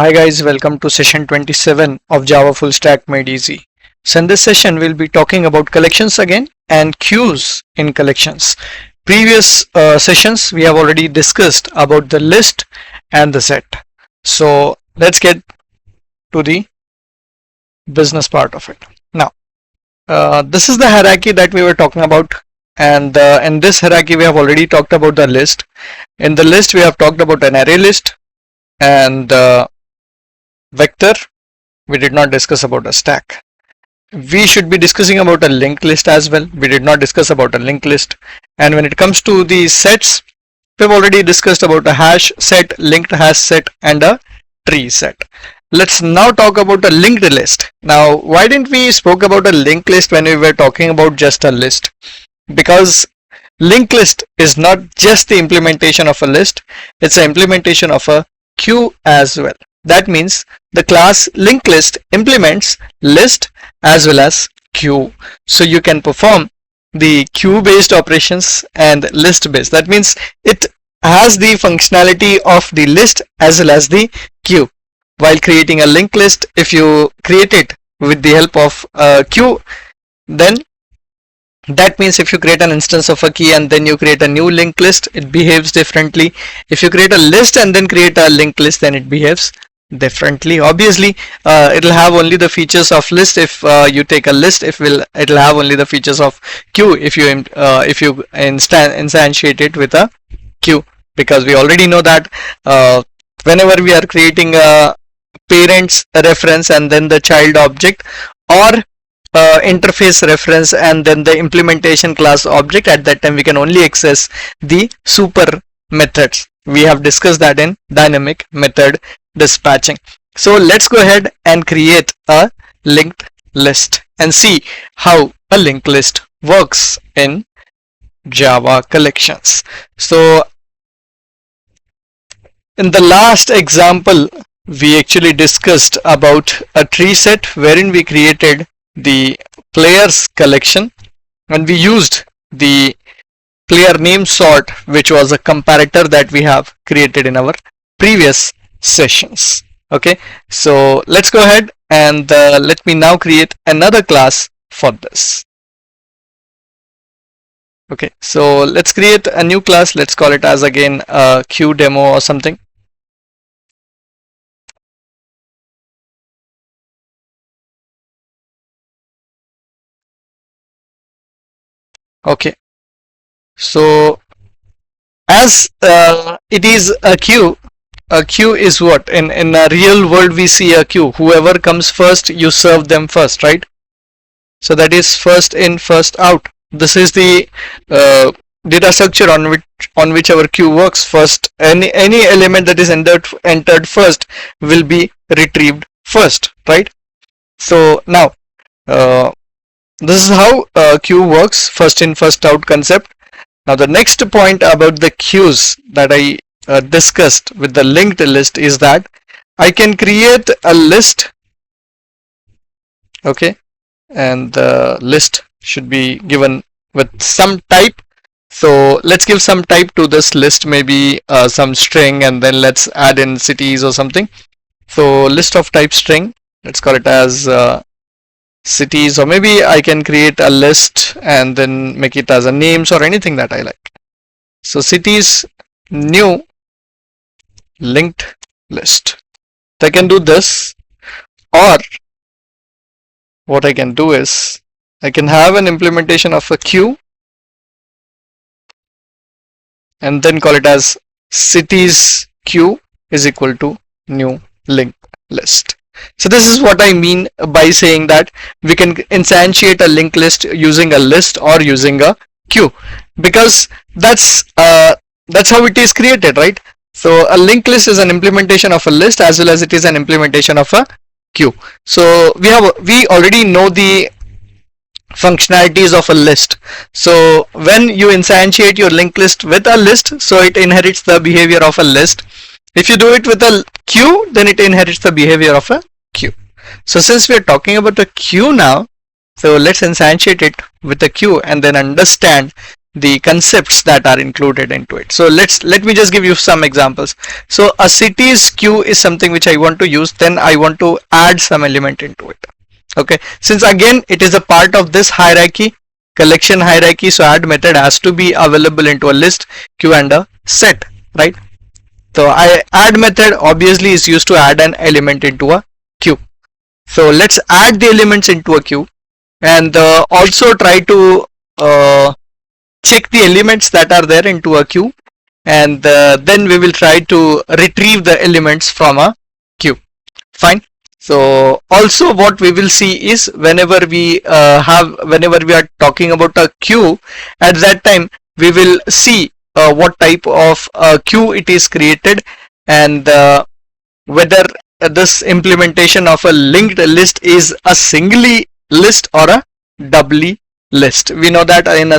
Hi guys, welcome to session 27 of Java Full Stack Made Easy. So in this session, we'll be talking about collections again and queues in collections. Previous sessions, we have already discussed about the list and the set. So let's get to the business part of it. Now, this is the hierarchy that we were talking about. And in this hierarchy, we have already talked about the list. In the list, we have talked about an array list and vector. We did not discuss about a stack. We should be discussing about a linked list as well. We did not discuss about a linked list. And when it comes to the sets, we've already discussed about a hash set, linked hash set, and a tree set. Let's now talk about a linked list. Now, why didn't we spoke about a linked list when we were talking about just a list? Because linked list is not just the implementation of a list, it's an implementation of a queue as well. That means the class linked list implements list as well as queue. So you can perform the queue based operations and list based. That means it has the functionality of the list as well as the queue. While creating a linked list, if you create it with the help of a queue, then that means if you create an instance of a key and then you create a new linked list, it behaves differently. If you create a list and then create a linked list, then it behaves differently. Obviously, it'll have only the features of list if you take a list. It'll have only the features of queue if you instantiate it with a queue, because we already know that whenever we are creating a parents reference and then the child object, or interface reference and then the implementation class object, at that time we can only access the super methods. We have discussed that in dynamic method dispatching. So let's go ahead and create a linked list and see how a linked list works in Java collections. So in the last example, we actually discussed about a tree set wherein we created the players collection and we used the player name sort, which was a comparator that we have created in our previous sessions. Okay, so let's go ahead and let me now create another class for this. Okay, so let's create a new class. Let's call it as again a queue demo or something. Okay, so as it is a queue is what in a real world we see a queue. Whoever comes first, you serve them first, right? So that is first in, first out. This is the data structure on which our queue works. First, any element that is entered first will be retrieved first, right? So now this is how queue works, first in first out concept. Now the next point about the queues that I discussed with the linked list is that I can create a list, okay, and the list should be given with some type. So let's give some type to this list, maybe some string, and then let's add in cities or something. So list of type string, let's call it as cities, or maybe I can create a list and then make it as a names or anything that I like. So cities, new linked list. So I can do this, or what I can do is I can have an implementation of a queue and then call it as cities queue is equal to new linked list. So this is what I mean by saying that we can instantiate a linked list using a list or using a queue, because that's how it is created, right? So a linked list is an implementation of a list as well as it is an implementation of a queue. So we already know the functionalities of a list. So when you instantiate your linked list with a list, so it inherits the behavior of a list. If you do it with a queue, then it inherits the behavior of a queue. So since we are talking about a queue now, so let's instantiate it with a queue and then understand the concepts that are included into it. So let me just give you some examples. So a city's queue is something which I want to use, then I want to add some element into it. Okay, since again it is a part of this hierarchy, collection hierarchy, so add method has to be available into a list, queue and a set, right? So I add method obviously is used to add an element into a queue. So let's add the elements into a queue, and also try to check the elements that are there into a queue, and then we will try to retrieve the elements from a queue. Fine. So also what we will see is whenever we are talking about a queue, at that time we will see what type of queue it is created, and whether this implementation of a linked list is a singly list or a doubly list. We know that in a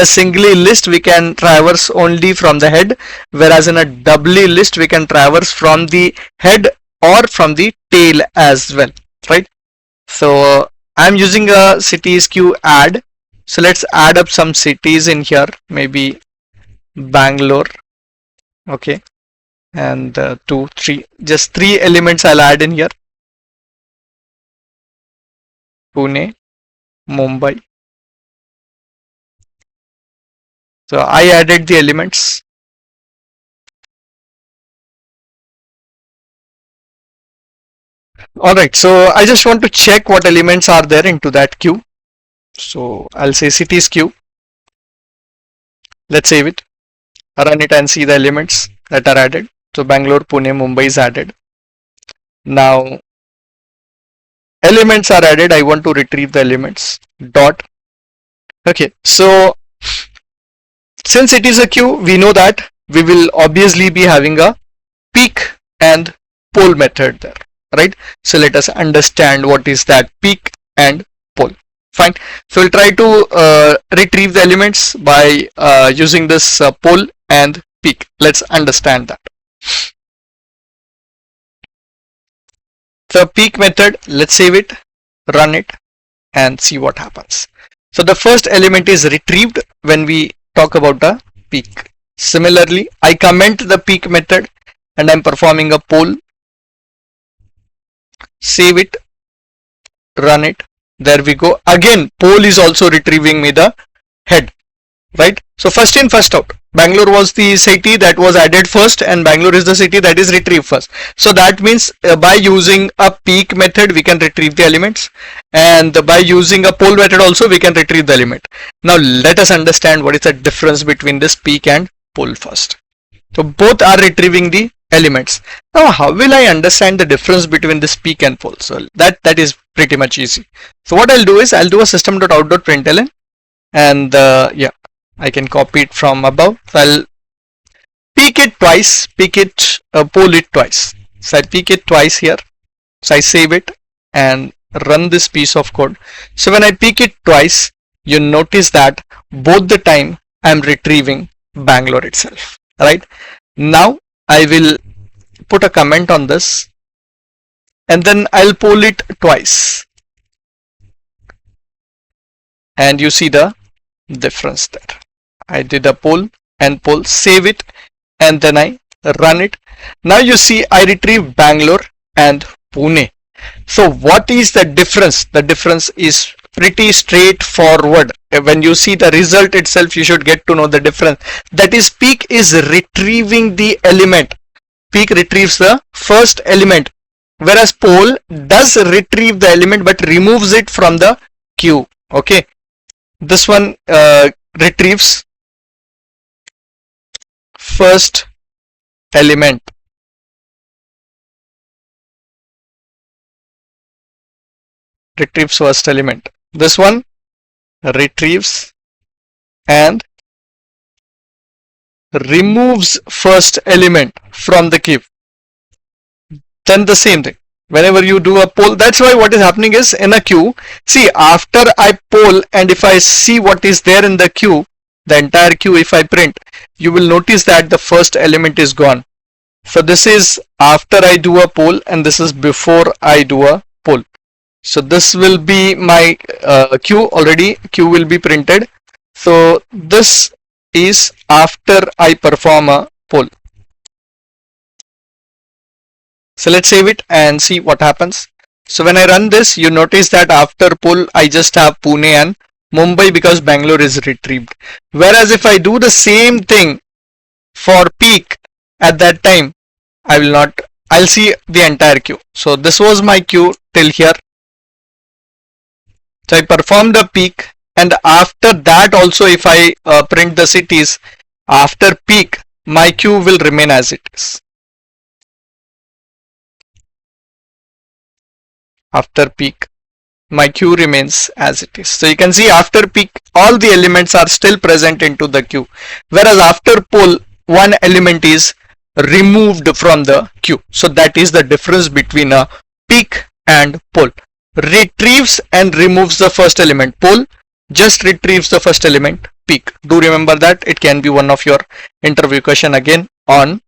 singly list we can traverse only from the head, whereas in a doubly list we can traverse from the head or from the tail as well, right? So I'm using a cities queue add. So let's add up some cities in here, maybe Bangalore, okay, and 2, 3, just 3 elements I'll add in here: Pune, Mumbai. So I added the elements. Alright, so I just want to check what elements are there into that queue. So I'll say cities queue. Let's save it, run it and see the elements that are added. So Bangalore, Pune, Mumbai is added. Now elements are added. I want to retrieve the elements. Dot. Okay, so since it is a queue, we know that we will obviously be having a peak and poll method there, right? So let us understand what is that peak and poll. Fine. So we'll try to retrieve the elements by using this poll and peak. Let's understand that. The peak method, let's save it, run it and see what happens. So the first element is retrieved when we talk about the peak. Similarly, I comment the peak method and I'm performing a poll. Save it, run it. There we go. Again, poll is also retrieving me the head, right? So first in, first out. Bangalore was the city that was added first, and Bangalore is the city that is retrieved first. So that means by using a peak method, we can retrieve the elements, and by using a poll method also, we can retrieve the element. Now let us understand what is the difference between this peak and poll first. So both are retrieving the elements. Now how will I understand the difference between this peak and poll? So that is pretty much easy. So what I'll do is I'll do a system.out.println, and yeah, I can copy it from above. So I'll peak it twice, poll it twice. So I peak it twice here. So I save it and run this piece of code. So when I peak it twice, you notice that both the time I'm retrieving Bangalore itself, right? Now I will put a comment on this, and then I'll poll it twice, and you see the difference there. I did a poll and poll, save it, and then I run it. Now you see I retrieve Bangalore and Pune. So what is the difference? The difference is pretty straightforward. When you see the result itself, you should get to know the difference. That is, peak is retrieving the element. Peak retrieves the first element, whereas poll does retrieve the element but removes it from the queue. Okay, this one retrieves first element. Retrieves first element. This one retrieves and removes first element from the queue. Then the same thing. Whenever you do a poll, that's why what is happening is in a queue, see, after I poll and if I see what is there in the queue, the entire queue, if I print, you will notice that the first element is gone. So this is after I do a poll and this is before I do a poll. So this will be my queue already. Queue will be printed. So this is after I perform a poll. So let's save it and see what happens. So when I run this, you notice that after poll, I just have Pune and Mumbai because Bangalore is retrieved. Whereas if I do the same thing for peak at that time, I will not, I'll see the entire queue. So this was my queue till here. So I perform the peak, and after that also if I print the cities after peak, my queue will remain as it is. After peak, my queue remains as it is. So you can see after peak, all the elements are still present into the queue. Whereas after poll, one element is removed from the queue. So that is the difference between a peak and poll. Retrieves and removes the first element. Poll just retrieves the first element. Peak. Do remember that. It can be one of your interview question again on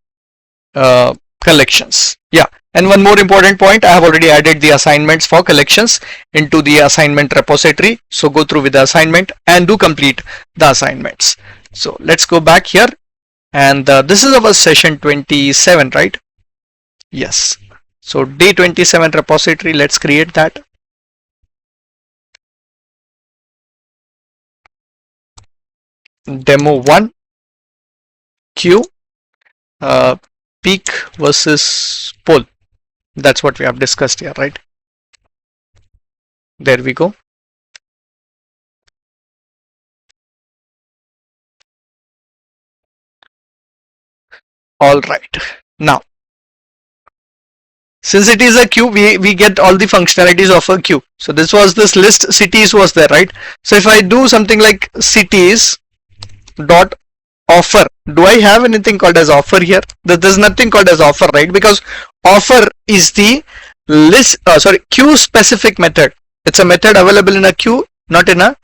collections. Yeah. And one more important point, I have already added the assignments for collections into the assignment repository. So go through with the assignment and do complete the assignments. So let's go back here, and this is our session 27, right? Yes. So day 27 repository, let's create that. Demo 1 queue, peak versus poll. That's what we have discussed here, right? There we go. All right. Now, since it is a queue, we get all the functionalities of a queue. So this was this list, cities was there, right? So if I do something like cities dot offer, do I have anything called as offer here? There's nothing called as offer, right? Because offer is the list, queue specific method. It's a method available in a queue, not in a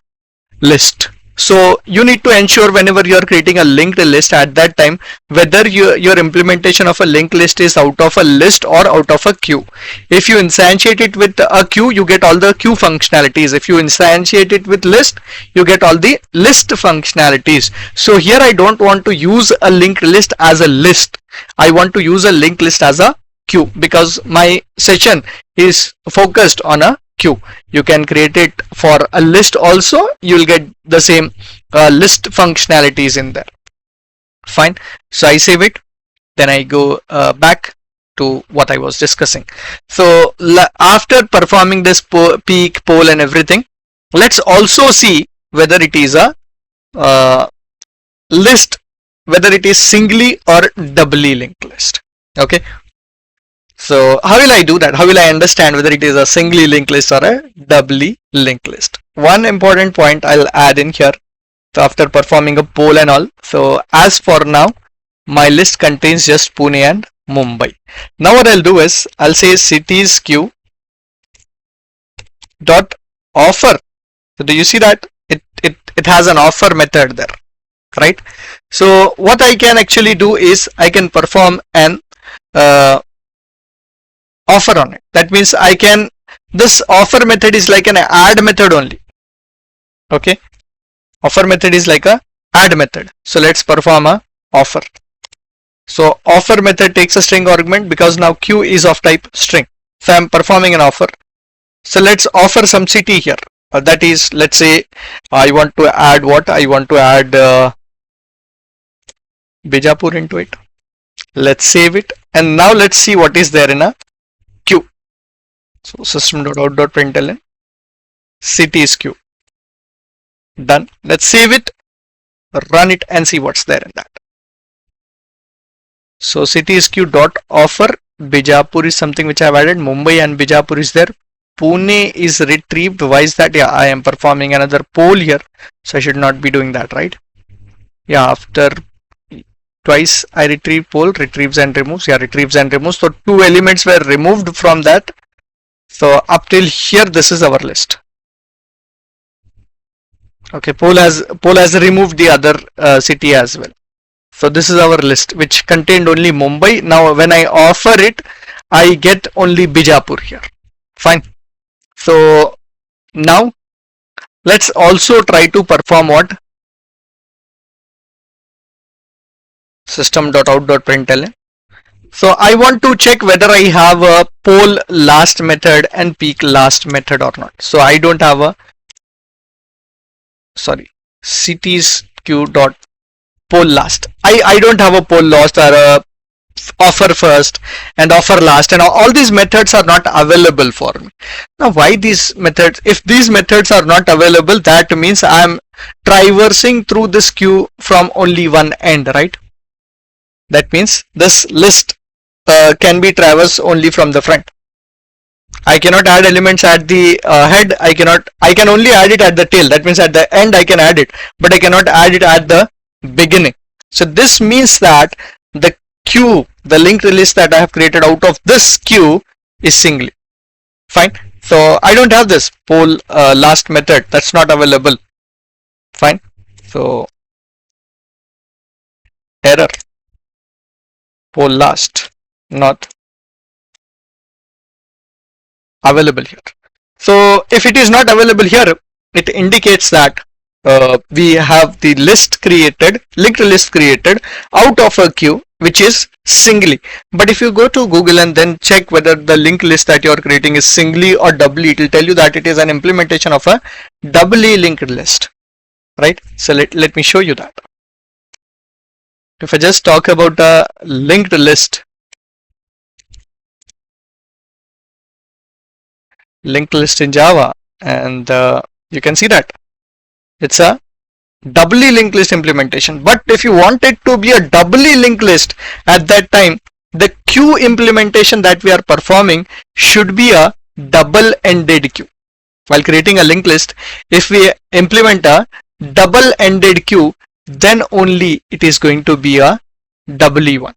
list. So you need to ensure whenever you are creating a linked list at that time, whether your implementation of a linked list is out of a list or out of a queue. If you instantiate it with a queue, you get all the queue functionalities. If you instantiate it with list, you get all the list functionalities. So here I don't want to use a linked list as a list. I want to use a linked list as a queue because my session is focused on a queue. You can create it for a list also, you will get the same list functionalities in there. Fine. So I save it, then I go back to what I was discussing. So after performing this peak, poll and everything, let's also see whether it is a list, whether it is singly or doubly linked list. Okay. So how will I do that? How will I understand whether it is a singly linked list or a doubly linked list? One important point I'll add in here. So after performing a poll and all, so as for now, my list contains just Pune and Mumbai. Now what I'll do is I'll say cities queue dot offer. So do you see that it has an offer method there, right? So what I can actually do is I can perform an offer on it. That means I can, this offer method is like an add method only. Okay, offer method is like a add method. So let's perform a offer. So offer method takes a string argument because now queue is of type string. So I'm performing an offer. So let's offer some city here. That is, let's say I want to add what? I want to add Bijapur into it. Let's save it, and now let's see what is there in a queue. So system.out.println cities queue. Done. Let's save it, run it, and see what's there in that. So cities queue dot offer, Bijapur is something which I've added. Mumbai and Bijapur is there. Pune is retrieved. Why is that? Yeah, I am performing another poll here, so I should not be doing that, right? Yeah, after twice I retrieve poll, retrieves and removes. Yeah, retrieves and removes. So two elements were removed from that. So up till here, this is our list. Okay, poll has removed the other city as well. So this is our list which contained only Mumbai. Now when I offer it, I get only Bijapur here. Fine. So now let's also try to perform what? system.out.println. So I want to check whether I have a poll last method and peak last method or not. So I don't have a, sorry, cities queue dot poll last. I don't have a poll last or a offer first and offer last, and all these methods are not available for me. Now why these methods? If these methods are not available, that means I am traversing through this queue from only one end, right? That means this list can be traversed only from the front. I cannot add elements at the head. I can only add it at the tail. That means at the end I can add it, but I cannot add it at the beginning. So this means that the queue, the linked list that I have created out of this queue is singly. Fine. So I don't have this poll last method. That's not available. Fine. So error, poll last not available here. So if it is not available here, it indicates that we have the list created, linked list created out of a queue which is singly. But if you go to Google and then check whether the linked list that you are creating is singly or doubly, it will tell you that it is an implementation of a doubly linked list, right? So let me show you that. If I just talk about a linked list, linked list in Java, and you can see that it's a doubly linked list implementation. But if you want it to be a doubly linked list, at that time the queue implementation that we are performing should be a double-ended queue. While creating a linked list, if we implement a double-ended queue, then only it is going to be a doubly one.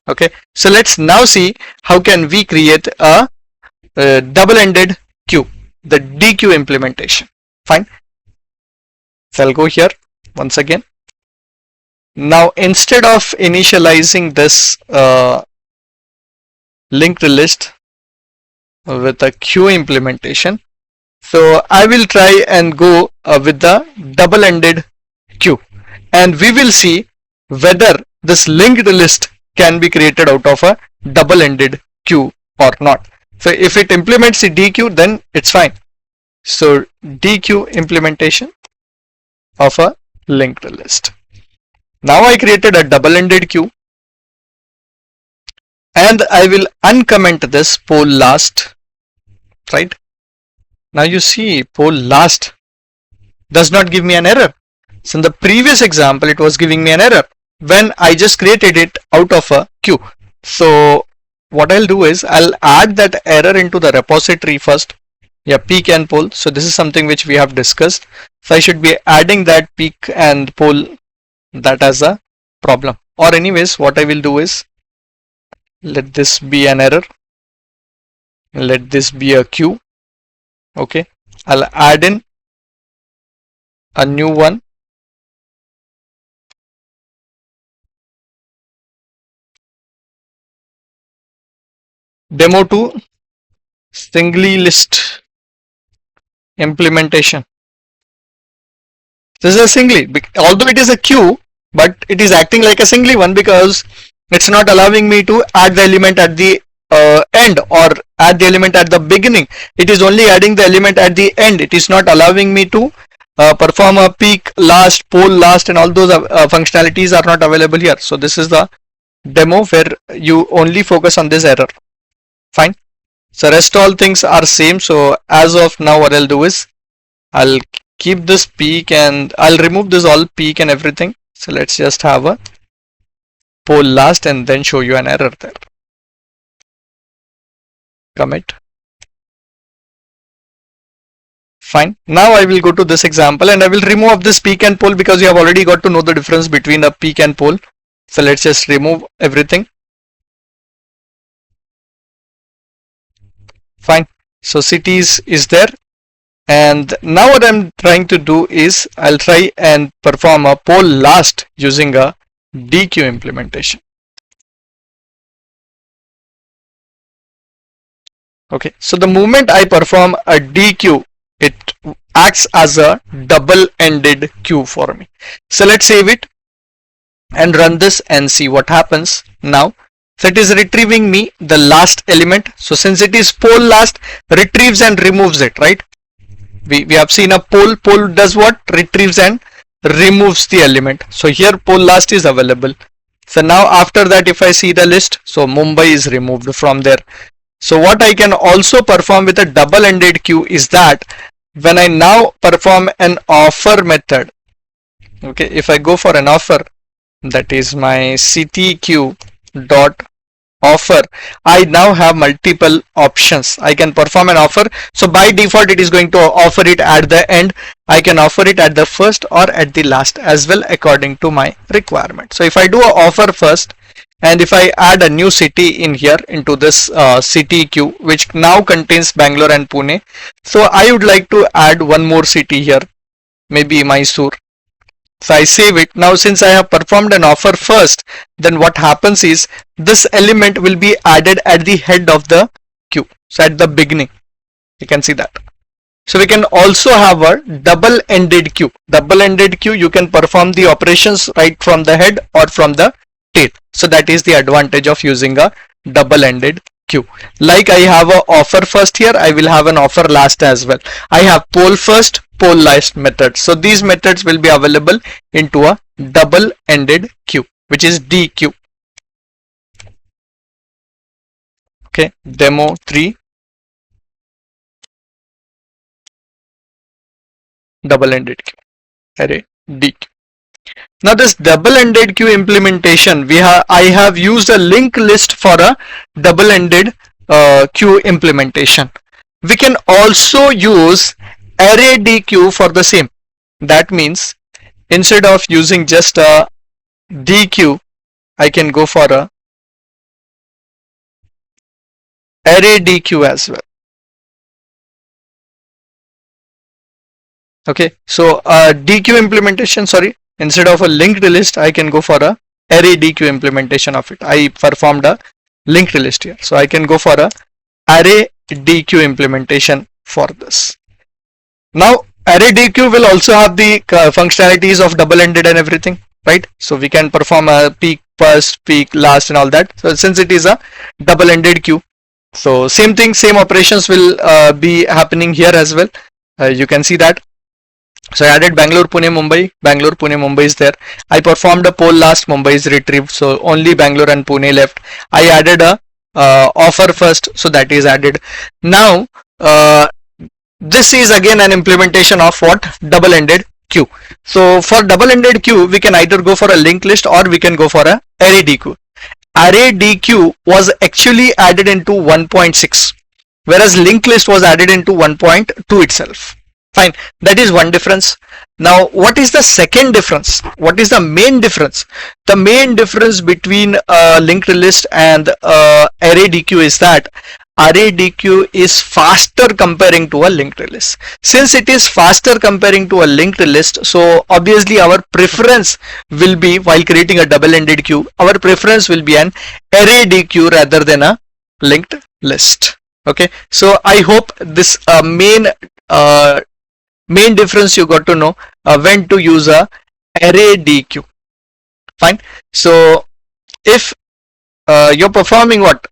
Okay, so let's now see how can we create a double-ended queue, the DQ implementation. Fine. So I'll go here once again. Now instead of initializing this linked list with a queue implementation, so I will try and go with the double-ended queue, and we will see whether this linked list can be created out of a double-ended queue or not. So if it implements the DQ, then it's fine. So DQ implementation of a linked list. Now I created a double-ended queue, and I will uncomment this poll last, right? Now you see poll last does not give me an error. So in the previous example, it was giving me an error when I just created it out of a queue. So what I'll do is I'll add that error into the repository first. Yeah, peak and poll. So this is something which we have discussed. So I should be adding that peak and poll that as a problem. Or anyways, what I will do is let this be an error. Let this be a queue. Okay, I'll add in a new one. Demo 2 singly list implementation. This is a singly, although it is a queue, but it is acting like a singly one because it's not allowing me to add the element at the end or add the element at the beginning. It is only adding the element at the end. It is not allowing me to perform a peak last, poll last, and all those functionalities are not available here. So this is the demo where you only focus on this error. Fine. So rest all things are same. So as of now, what I'll do is I'll keep this peak and I'll remove this all peak and everything. So let's just have a poll last and then show you an error there. Commit. Fine. Now I will go to this example and I will remove this peak and poll because you have already got to know the difference between a peak and poll. So let's just remove everything. Fine. So cities is there. And now what I'm trying to do is I'll try and perform a poll last using a DQ implementation. Okay, so the moment I perform a DQ, it acts as a double-ended queue for me. So let's save it. and run this and see what happens now. So it is retrieving me the last element. So since it is poll last, retrieves and removes it, right? We have seen a poll. Poll does what? Retrieves and removes the element. So here poll last is available. So now after that, if I see the list, so Mumbai is removed from there. So what I can also perform with a double-ended queue is that when I now perform an offer method, okay, if I go for an offer, that is my CTQ dot offer, I now have multiple options. I can perform an offer. So by default, it is going to offer it at the end. I can offer it at the first or at the last as well, according to my requirement. So if I do an offer first, and if I add a new city in here into this city queue, which now contains Bangalore and Pune. So I would like to add one more city here, maybe Mysore. So I save it. Now since I have performed an offer first, then what happens is this element will be added at the head of the queue. So at the beginning, you can see that. So we can also have a double-ended queue. Double-ended queue, you can perform the operations right from the head or from the tail. So that is the advantage of using a double-ended queue. Like I have an offer first here, I will have an offer last as well. I have poll first, poll last method. So these methods will be available into a double-ended queue, which is DQ. Okay, demo 3. Double-ended queue, ArrayDeque. Now this double-ended queue implementation, I have used a linked list for a double-ended queue implementation. We can also use ArrayDeque for the same. That means instead of using just a DQ, I can go for a ArrayDeque as well. Okay, so DQ implementation, sorry, instead of a linked list, I can go for a ArrayDeque implementation of it. I performed a linked list here, so I can go for a ArrayDeque implementation for this. Now ArrayDeque will also have the functionalities of double-ended and everything, right? So we can perform a peak first, peak last and all that. So since it is a double-ended queue, so same thing, same operations will be happening here as well. You can see that. So I added Bangalore, Pune, Mumbai. Bangalore, Pune, Mumbai is there. I performed a poll last. Mumbai is retrieved. So only Bangalore and Pune left. I added a offer first. So that is added. Now this is again an implementation of what? Double-ended queue. So for double-ended queue, we can either go for a linked list or we can go for a ArrayDeque. ArrayDeque was actually added into 1.6, whereas linked list was added into 1.2 itself. Fine, that is one difference. Now what is the second difference? What is the main difference? The main difference between linked list and ArrayDeque is that ArrayDeque is faster comparing to a linked list. Since it is faster comparing to a linked list, so obviously our preference will be, while creating a double-ended queue, our preference will be an ArrayDeque rather than a linked list. Okay, so I hope this main difference you got to know when to use a ArrayDeque. Fine. So if you're performing what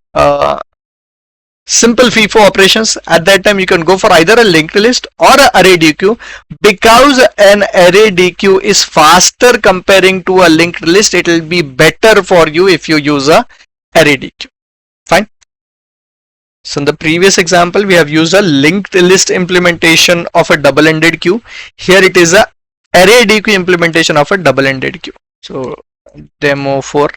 simple FIFO operations, at that time you can go for either a linked list or a ArrayDeque, because an ArrayDeque is faster comparing to a linked list. It will be better for you if you use a ArrayDeque. Fine. So in the previous example, we have used a linked list implementation of a double-ended queue. Here it is a ArrayDeque implementation of a double-ended queue. So demo 4,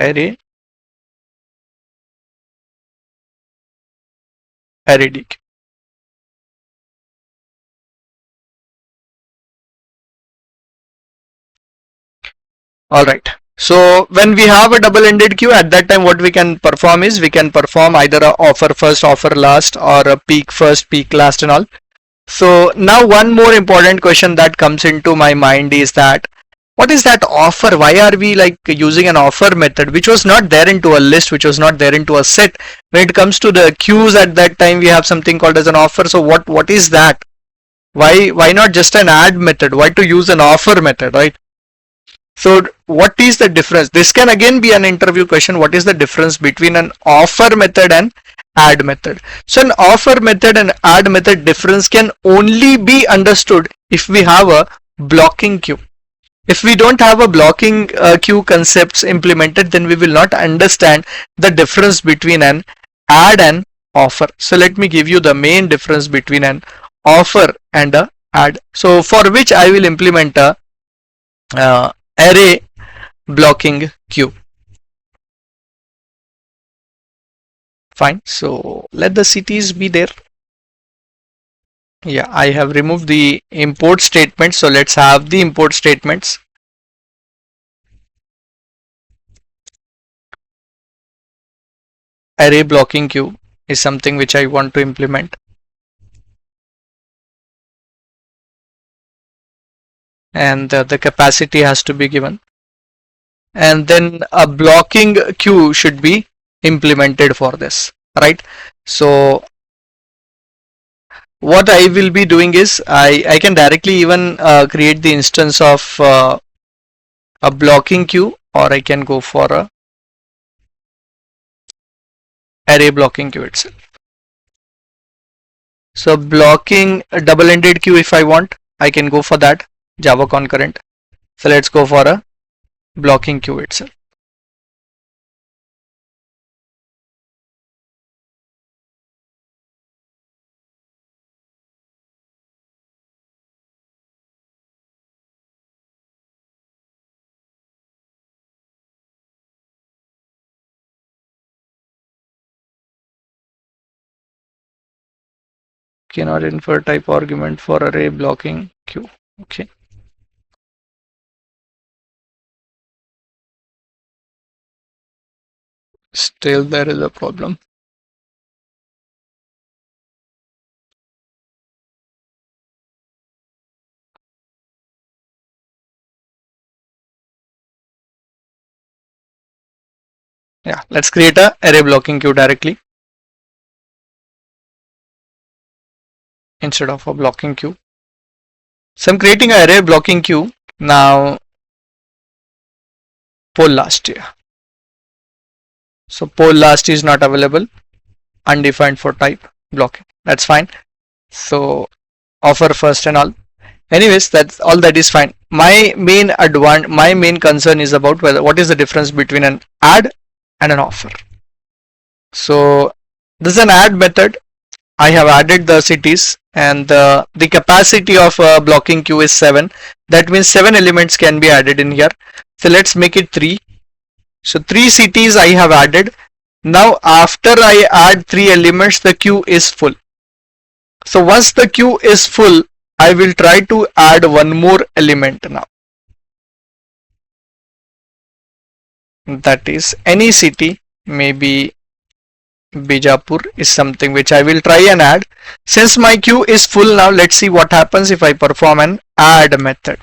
ArrayDeque. All right. So when we have a double-ended queue, at that time what we can perform is we can perform either a offer first, offer last, or a peak first, peak last and all. So now one more important question that comes into my mind is that what is that offer? Why are we like using an offer method which was not there into a list, which was not there into a set? When it comes to the queues, at that time we have something called as an offer. So what is that? Why not just an add method? Why to use an offer method, right? So what is the difference? This can again be an interview question. What is the difference between an offer method and add method? So an offer method and add method difference can only be understood if we have a blocking queue. If we don't have a blocking queue concepts implemented, then we will not understand the difference between an add and offer. So let me give you the main difference between an offer and a add. So for which I will implement a array blocking queue. Fine. So let the cities be there. Yeah, I have removed the import statement. So let's have the import statements. Array blocking queue is something which I want to implement. And the capacity has to be given. And then a blocking queue should be implemented for this, right? So what I will be doing is I can directly even create the instance of a blocking queue, or I can go for a array blocking queue itself. So blocking a double-ended queue, if I want, I can go for that, Java concurrent. So let's go for a blocking queue itself. Cannot infer type argument for array blocking queue. Okay. Still there is a problem. Yeah, let's create a array blocking queue directly instead of a blocking queue. So I'm creating an array blocking queue. Now poll last year. So poll last is not available, undefined for type blocking. That's fine. So offer first and all. Anyways, that's all, that is fine. My main concern is about what is the difference between an add and an offer. So this is an add method. I have added the cities, and the capacity of a blocking queue is 7. That means 7 elements can be added in here. So let's make it 3. So 3 cities I have added. Now after I add 3 elements, the queue is full. So once the queue is full, I will try to add one more element now. That is any city, maybe Bijapur is something which I will try and add. Since my queue is full now, let's see what happens if I perform an add method.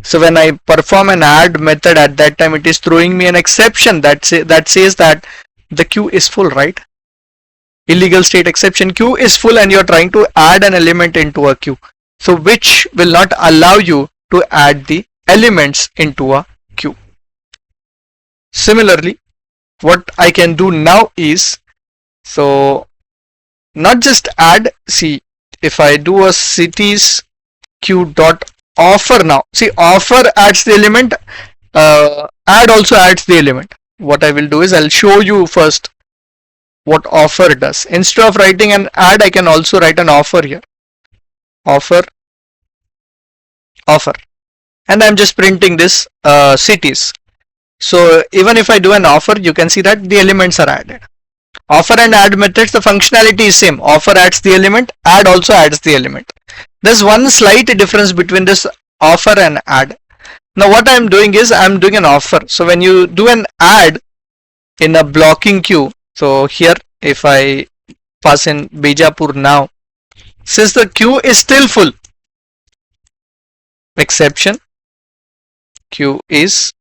So when I perform an add method, at that time it is throwing me an exception that says that the queue is full, right? Illegal state exception, queue is full and you're trying to add an element into a queue. So which will not allow you to add the elements into a queue. Similarly, what I can do now is, so not just add, see if I do a cities queue dot offer now, see offer adds the element, add also adds the element. What I will do is I'll show you first what offer does. Instead of writing an add, I can also write an offer here. Offer, and I'm just printing this cities. So even if I do an offer, you can see that the elements are added. Offer and add methods, the functionality is same. Offer adds the element, add also adds the element. There's one slight difference between this offer and add. Now what I'm doing is I'm doing an offer. So when you do an add in a blocking queue, so here if I pass in Bijapur now, since the queue is still full, exception, queue is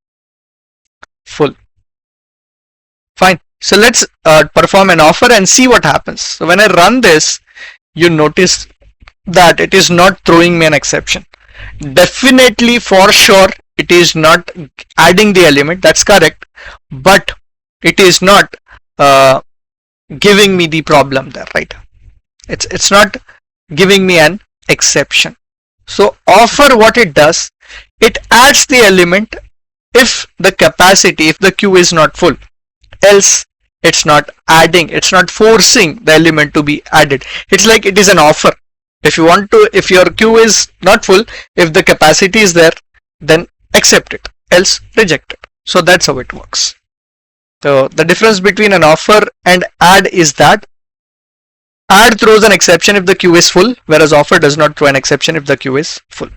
full. Fine. So let's perform an offer and see what happens. So when I run this, you notice that it is not throwing me an exception. Definitely, for sure, it is not adding the element, that's correct, but it is not giving me the problem there, right? It's not giving me an exception. So offer, what it does, it adds the element if the capacity, if the queue is not full, else it's not adding, it's not forcing the element to be added. It's like it is an offer. If you want to, if your queue is not full, if the capacity is there, then accept it, else reject it. So that's how it works. So the difference between an offer and add is that add throws an exception if the queue is full, whereas offer does not throw an exception if the queue is full.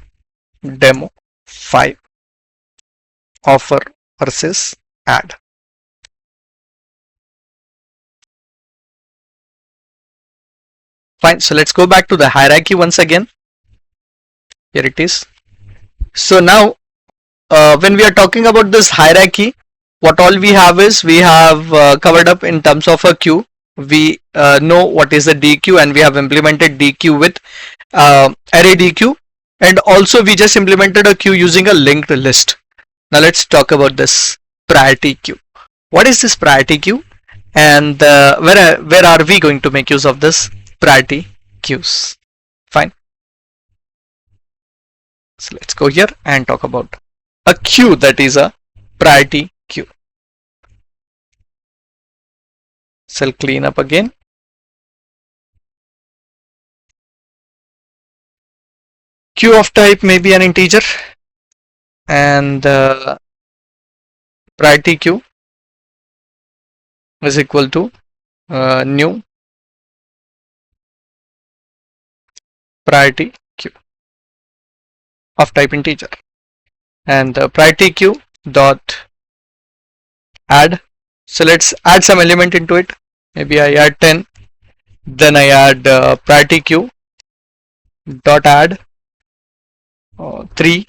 Demo 5. Offer versus add. Fine, so let's go back to the hierarchy once again. Here it is. So now when we are talking about this hierarchy, what all we have is, we have covered up in terms of a queue. We know what is the DQ, and we have implemented DQ with ArrayDeque, and also we just implemented a queue using a linked list. Now let's talk about this priority queue. What is this priority queue, and where are we going to make use of this priority queues? Fine. So let's go here and talk about a queue that is a priority queue. So I'll clean up again. Queue of type may be an integer, and priority queue is equal to new priority queue of type integer, and priority queue dot add. So let's add some element into it. Maybe I add 10, then I add priority queue dot add 3,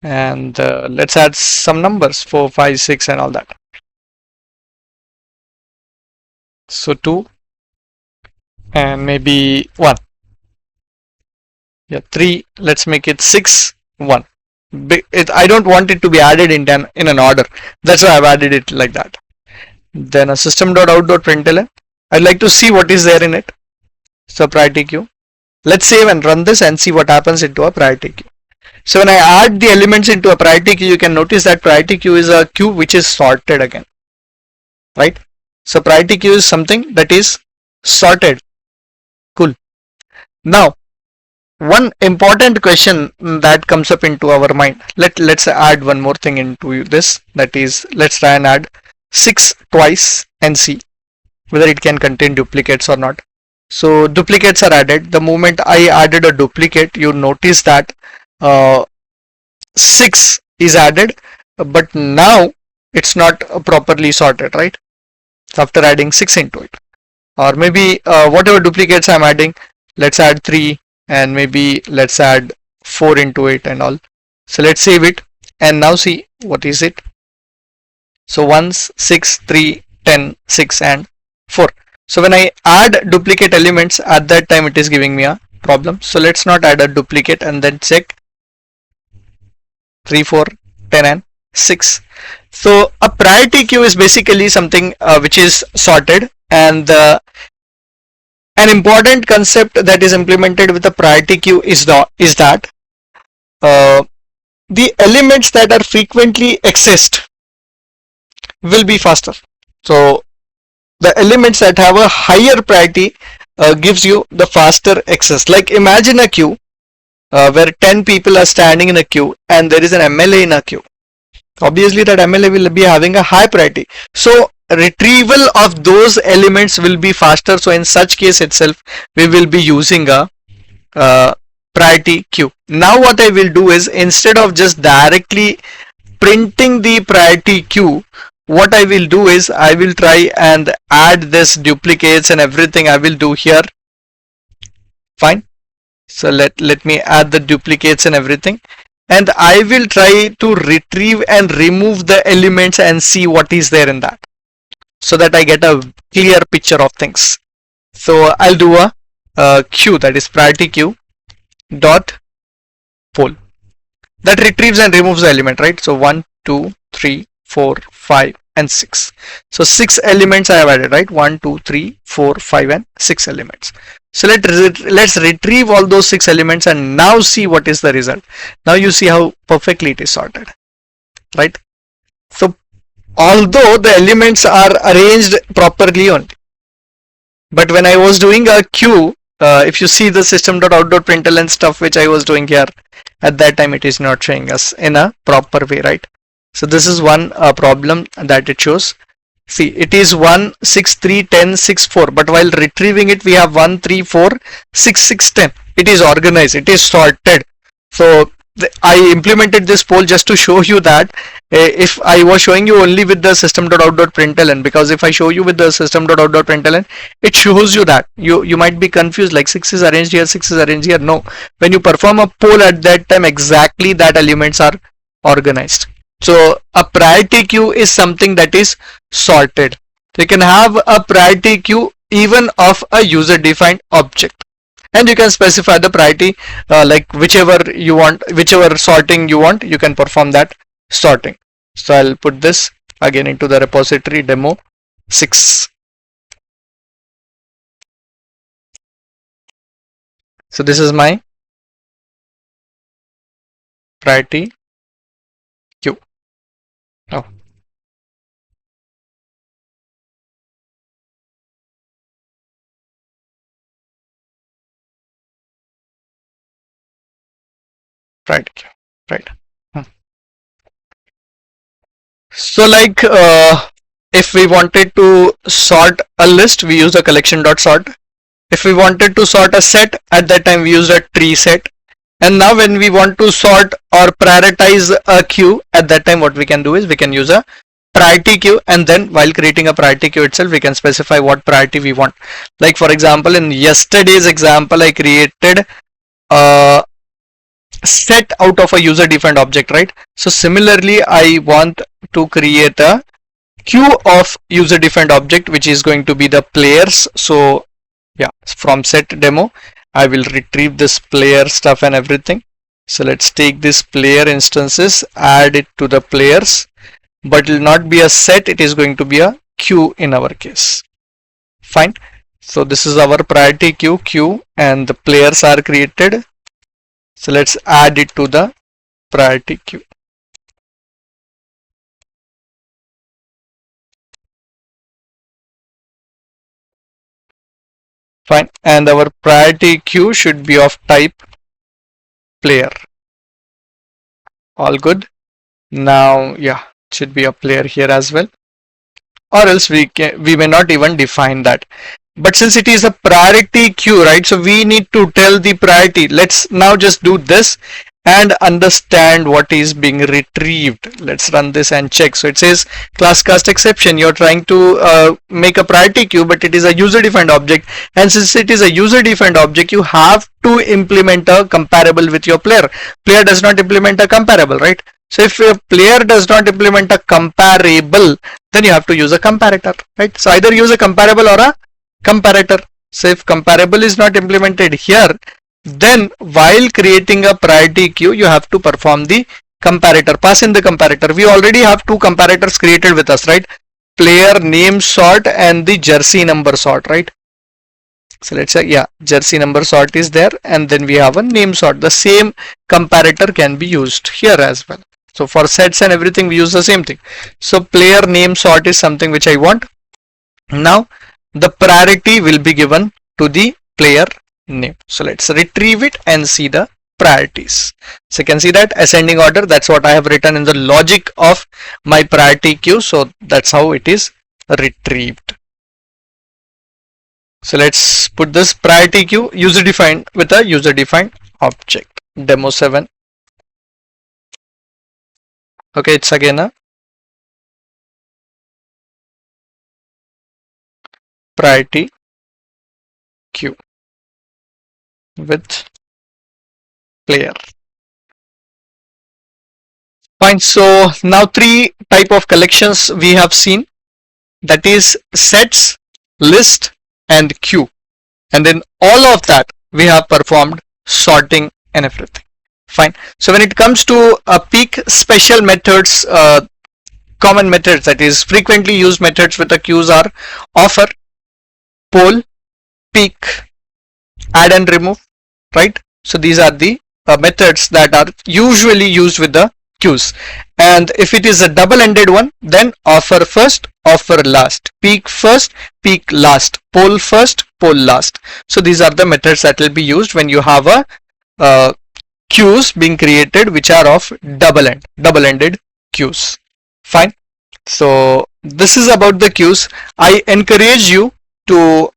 and let's add some numbers, 4, 5, 6 and all that. So 2 and maybe 1. Yeah, 3, let's make it 6, 1. I don't want it to be added in an order, that's why I've added it like that. Then a system.out.println. I'd like to see what is there in it. So priority queue. Let's save and run this and see what happens into a priority queue. So when I add the elements into a priority queue, you can notice that priority queue is a queue which is sorted again, right? So priority queue is something that is sorted. Cool. Now one important question that comes up into our mind, let's add one more thing into this, that is, let's try and add 6 twice and see whether it can contain duplicates or not. So duplicates are added. The moment I added a duplicate, you notice that 6 is added, but now it's not properly sorted, right? After adding 6 into it, or maybe whatever duplicates I'm adding, let's add 3, and maybe let's add 4 into it and all. So let's save it and now see what is it. So 1, 6, 3, 10, 6 and 4. So when I add duplicate elements, at that time it is giving me a problem. So let's not add a duplicate and then check 3, 4, 10 and 6. So a priority queue is basically something which is sorted, and an important concept that is implemented with a priority queue is that the elements that are frequently accessed will be faster. So the elements that have a higher priority gives you the faster access. Like imagine a queue where 10 people are standing in a queue and there is an MLA in a queue. Obviously that MLA will be having a high priority. So retrieval of those elements will be faster. So in such case itself, we will be using a priority queue. Now what I will do is, instead of just directly printing the priority queue, what I will do is I will try and add this duplicates and everything I will do here. Fine. So let me add the duplicates and everything, and I will try to retrieve and remove the elements and see what is there in that, so that I get a clear picture of things. So I'll do a queue, that is priority queue dot poll, that retrieves and removes the element, right? So 1, 2, 3, 4, 5 and 6. So 6 elements I have added, right? 1, 2, 3, 4, 5 and 6 elements. So let's retrieve all those 6 elements and now see what is the result. Now you see how perfectly it is sorted, right? So although the elements are arranged properly only, but when I was doing a queue, if you see the system.out.println stuff which I was doing here, at that time it is not showing us in a proper way, right? So this is one problem that it shows. See, it is 1, 6, 3, 10, 6, 4, but while retrieving it we have 1, 3, 4, 6, 6, 10. It is organized, it is sorted. So I implemented this poll just to show you that if I was showing you only with the system.out.println, because if I show you with the system.out.println, it shows you that you might be confused, like 6 is arranged here, 6 is arranged here. No, when you perform a poll at that time, exactly that elements are organized. So a priority queue is something that is sorted. So you can have a priority queue even of a user defined object, and you can specify the priority like whichever you want, whichever sorting you want, you can perform that sorting. So I'll put this again into the repository demo 6. So this is my priority queue. Oh, priority queue, right. So like if we wanted to sort a list, we use a collection.sort. If we wanted to sort a set, at that time we used a tree set. And now when we want to sort or prioritize a queue, at that time what we can do is we can use a priority queue, and then while creating a priority queue itself we can specify what priority we want. Like for example, in yesterday's example I created a set out of a user defined object, right? So similarly I want to create a queue of user defined object which is going to be the players. So yeah, from set demo I will retrieve this player stuff and everything. So let's take this player instances, add it to the players, but it will not be a set, it is going to be a queue in our case. Fine. So this is our priority queue and the players are created. So let's add it to the priority queue. Fine. And our priority queue should be of type player. All good. Now, yeah, it should be a player here as well. Or else we may not even define that. But since it is a priority queue, right? So we need to tell the priority. Let's now just do this and understand what is being retrieved. Let's run this and check. So it says class cast exception. You're trying to make a priority queue, but it is a user defined object. And since it is a user defined object, you have to implement a comparable with your player. Player does not implement a comparable, right? So if a player does not implement a comparable, then you have to use a comparator, right? So either use a comparable or a comparator. So if comparable is not implemented here, then while creating a priority queue, you have to perform the comparator, pass in the comparator. We already have two comparators created with us, right? Player name sort and the jersey number sort, right? So let's say, yeah, jersey number sort is there, and then we have a name sort. The same comparator can be used here as well. So for sets and everything, we use the same thing. So player name sort is something which I want. Now the priority will be given to the player name. So let's retrieve it and see the priorities. So you can see that ascending order, that's what I have written in the logic of my priority queue. So that's how it is retrieved. So let's put this priority queue user defined with a user defined object, demo 7. Okay, it's again a priority queue with player. Fine. So now three type of collections we have seen, that is sets, list and queue. and then all of that we have performed sorting and everything. Fine. So when it comes to peak special methods, common methods, that is frequently used methods with the queues are offer, poll, peak, add and remove, right? So these are the methods that are usually used with the queues. And if it is a double-ended one, then offer first, offer last, peak first, peak last, poll first, poll last. So these are the methods that will be used when you have a queues being created which are of double-ended queues. Fine. So this is about the queues. I encourage you to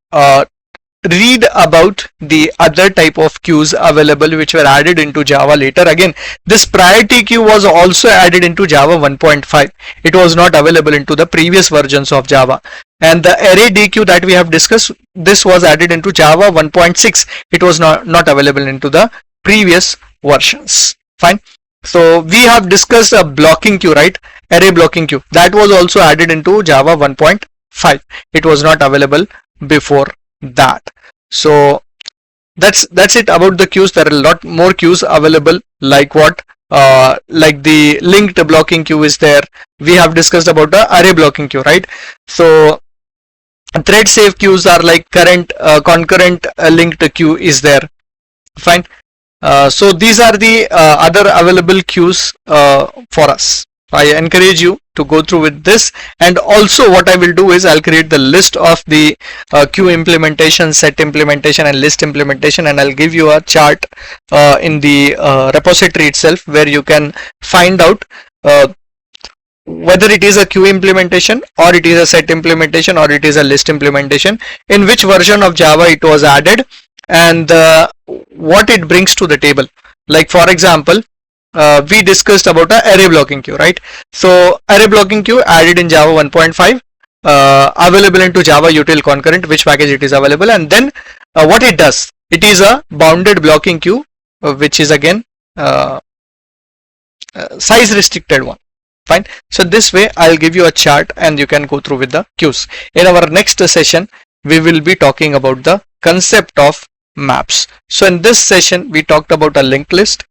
read about the other type of queues available which were added into Java later. Again, this priority queue was also added into Java 1.5. It was not available into the previous versions of Java. And the ArrayDeque that we have discussed, this was added into Java 1.6. It was not available into the previous versions. Fine. So we have discussed a blocking queue, right? Array blocking queue, that was also added into Java 1.5. It was not available before that. So that's it about the queues. There are a lot more queues available, like what like the linked blocking queue is there. We have discussed about the array blocking queue, right? So thread safe queues are like current concurrent linked queue is there. Fine. So these are the other available queues for us. I encourage you to go through with this, and also what I will do is I'll create the list of the queue implementation, set implementation and list implementation, and I'll give you a chart in the repository itself where you can find out whether it is a queue implementation or it is a set implementation or it is a list implementation, in which version of Java it was added, and what it brings to the table. Like for example, we discussed about a array blocking queue, right? So array blocking queue added in Java 1.5, available into Java util concurrent, which package it is available, and then what it does, it is a bounded blocking queue, which is again size restricted one. Fine. So this way I'll give you a chart and you can go through with the queues. In our next session we will be talking about the concept of maps. So in this session we talked about a linked list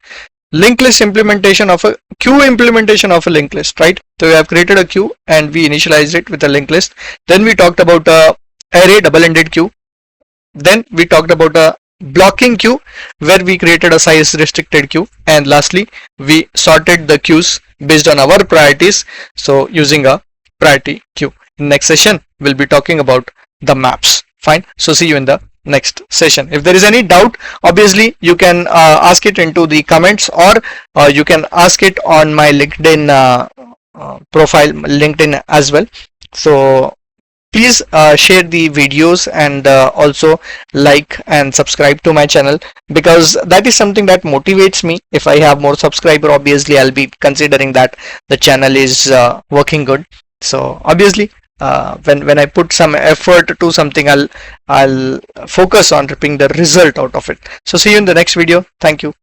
implementation of a queue implementation of a linked list, right? So we have created a queue and we initialized it with a linked list. Then we talked about a array double-ended queue. Then we talked about a blocking queue where we created a size restricted queue, and lastly we sorted the queues based on our priorities, so using a priority queue. In next session we'll be talking about the maps. Fine. So see you in the next session. If there is any doubt, obviously you can ask it into the comments, or you can ask it on my LinkedIn profile, LinkedIn as well. So please share the videos and also like and subscribe to my channel, because that is something that motivates me. If I have more subscriber, obviously I'll be considering that the channel is working good. So obviously when I put some effort to something, I'll focus on ripping the result out of it. So see you in the next video. Thank you.